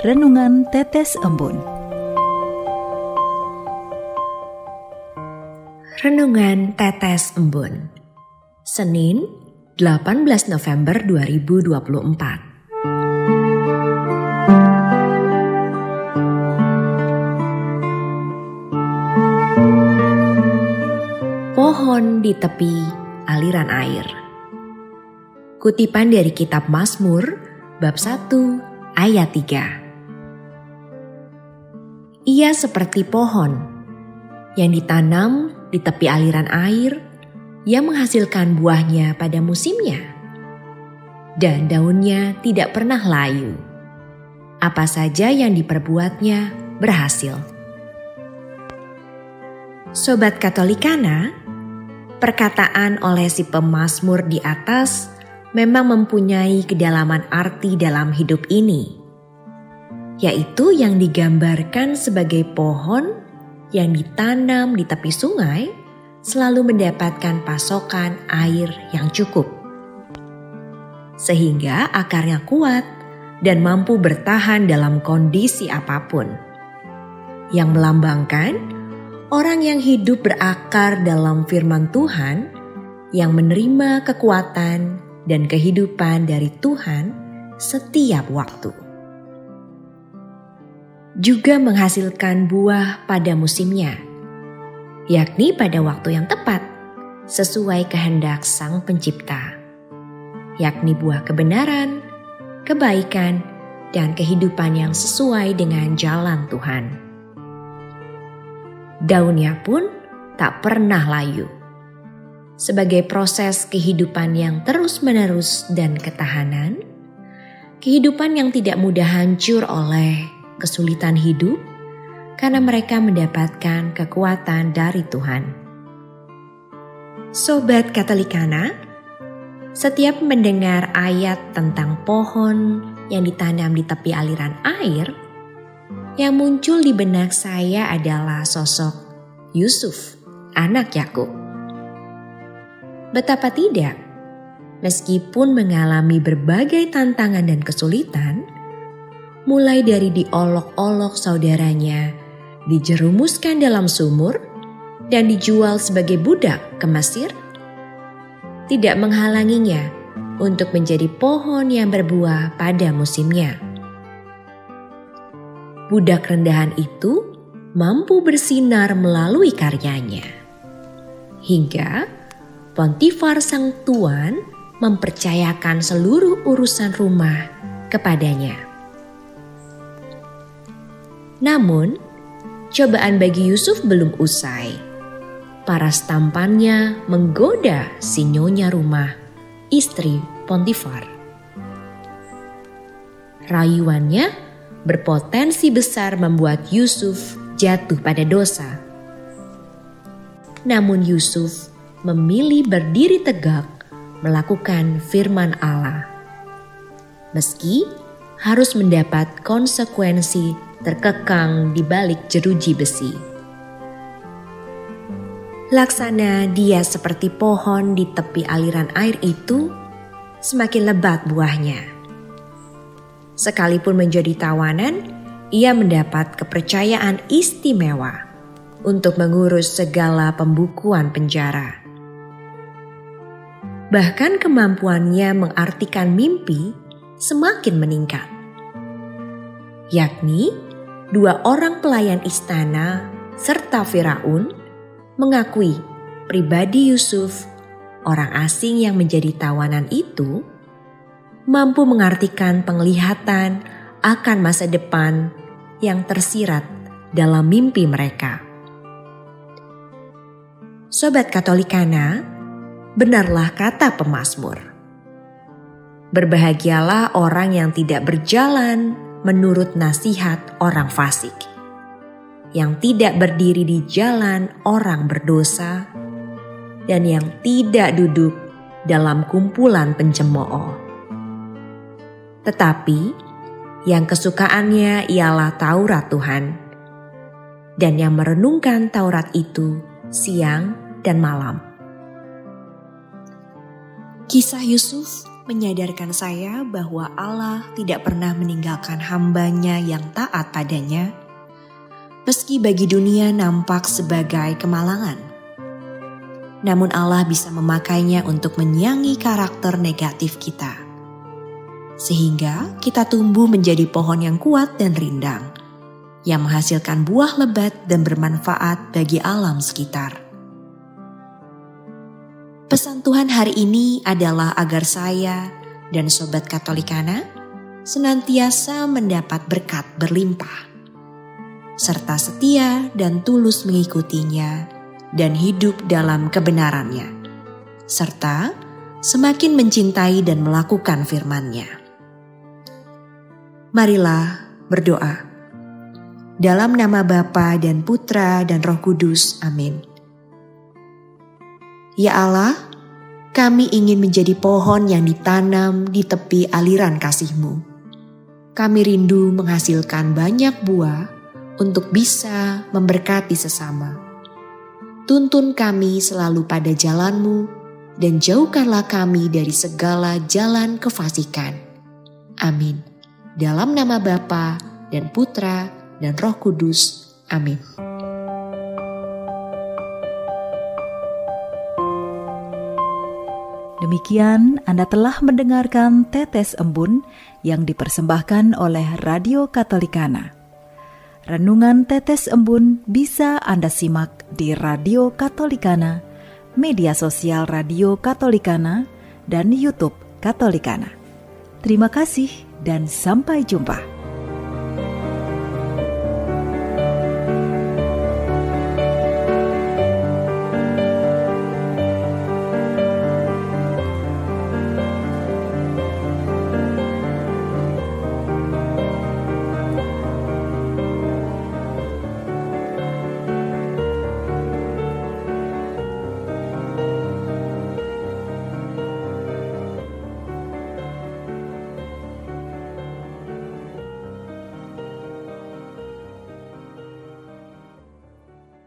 Renungan Tetes Embun. Renungan Tetes Embun, Senin 18 November 2024. Pohon di tepi aliran air. Kutipan dari kitab Mazmur bab 1 ayat 3. Ia seperti pohon yang ditanam di tepi aliran air yang menghasilkan buahnya pada musimnya, dan daunnya tidak pernah layu. Apa saja yang diperbuatnya berhasil. Sobat Katolikana, perkataan oleh si pemazmur di atas memang mempunyai kedalaman arti dalam hidup ini, yaitu yang digambarkan sebagai pohon yang ditanam di tepi sungai selalu mendapatkan pasokan air yang cukup, sehingga akarnya kuat dan mampu bertahan dalam kondisi apapun, yang melambangkan orang yang hidup berakar dalam firman Tuhan, yang menerima kekuatan dan kehidupan dari Tuhan setiap waktu. Juga menghasilkan buah pada musimnya, yakni pada waktu yang tepat, sesuai kehendak Sang Pencipta, yakni buah kebenaran, kebaikan, dan kehidupan yang sesuai dengan jalan Tuhan. Daunnya pun tak pernah layu, sebagai proses kehidupan yang terus-menerus dan ketahanan, kehidupan yang tidak mudah hancur oleh kesulitan hidup, karena mereka mendapatkan kekuatan dari Tuhan. Sobat Katolikana, setiap mendengar ayat tentang pohon yang ditanam di tepi aliran air, yang muncul di benak saya adalah sosok Yusuf, anak Yakub. Betapa tidak, meskipun mengalami berbagai tantangan dan kesulitan, mulai dari diolok-olok saudaranya, dijerumuskan dalam sumur, dan dijual sebagai budak ke Mesir, tidak menghalanginya untuk menjadi pohon yang berbuah pada musimnya. Budak rendahan itu mampu bersinar melalui karyanya, hingga Pontifar Sang Tuan mempercayakan seluruh urusan rumah kepadanya. Namun, cobaan bagi Yusuf belum usai. Paras tampannya menggoda si nyonya rumah, istri Pontifar. Rayuannya berpotensi besar membuat Yusuf jatuh pada dosa. Namun Yusuf memilih berdiri tegak melakukan firman Allah, meski harus mendapat konsekuensi terkekang di balik jeruji besi. Laksana dia seperti pohon di tepi aliran air itu semakin lebat buahnya. Sekalipun menjadi tawanan, ia mendapat kepercayaan istimewa untuk mengurus segala pembukuan penjara. Bahkan kemampuannya mengartikan mimpi semakin meningkat, yakni 2 orang pelayan istana serta Firaun mengakui pribadi Yusuf, orang asing yang menjadi tawanan itu, mampu mengartikan penglihatan akan masa depan yang tersirat dalam mimpi mereka. Sobat Katolikana, benarlah kata pemazmur. Berbahagialah orang yang tidak berjalan menurut nasihat orang fasik, yang tidak berdiri di jalan orang berdosa, dan yang tidak duduk dalam kumpulan pencemooh. Tetapi yang kesukaannya ialah Taurat Tuhan, dan yang merenungkan Taurat itu siang dan malam. Kisah Yusuf menyadarkan saya bahwa Allah tidak pernah meninggalkan hamba-Nya yang taat padanya, meski bagi dunia nampak sebagai kemalangan. Namun Allah bisa memakainya untuk menyiangi karakter negatif kita, sehingga kita tumbuh menjadi pohon yang kuat dan rindang, yang menghasilkan buah lebat dan bermanfaat bagi alam sekitar. Pesan Tuhan hari ini adalah agar saya dan Sobat Katolikana senantiasa mendapat berkat berlimpah, serta setia dan tulus mengikutinya dan hidup dalam kebenarannya, serta semakin mencintai dan melakukan firman-Nya. Marilah berdoa. Dalam nama Bapa dan Putra dan Roh Kudus. Amin. Ya Allah, kami ingin menjadi pohon yang ditanam di tepi aliran kasih-Mu. Kami rindu menghasilkan banyak buah untuk bisa memberkati sesama. Tuntun kami selalu pada jalan-Mu dan jauhkanlah kami dari segala jalan kefasikan. Amin. Dalam nama Bapa dan Putra dan Roh Kudus. Amin. Demikian Anda telah mendengarkan Tetes Embun yang dipersembahkan oleh Radio Katolikana. Renungan Tetes Embun bisa Anda simak di Radio Katolikana, media sosial Radio Katolikana, dan YouTube Katolikana. Terima kasih dan sampai jumpa.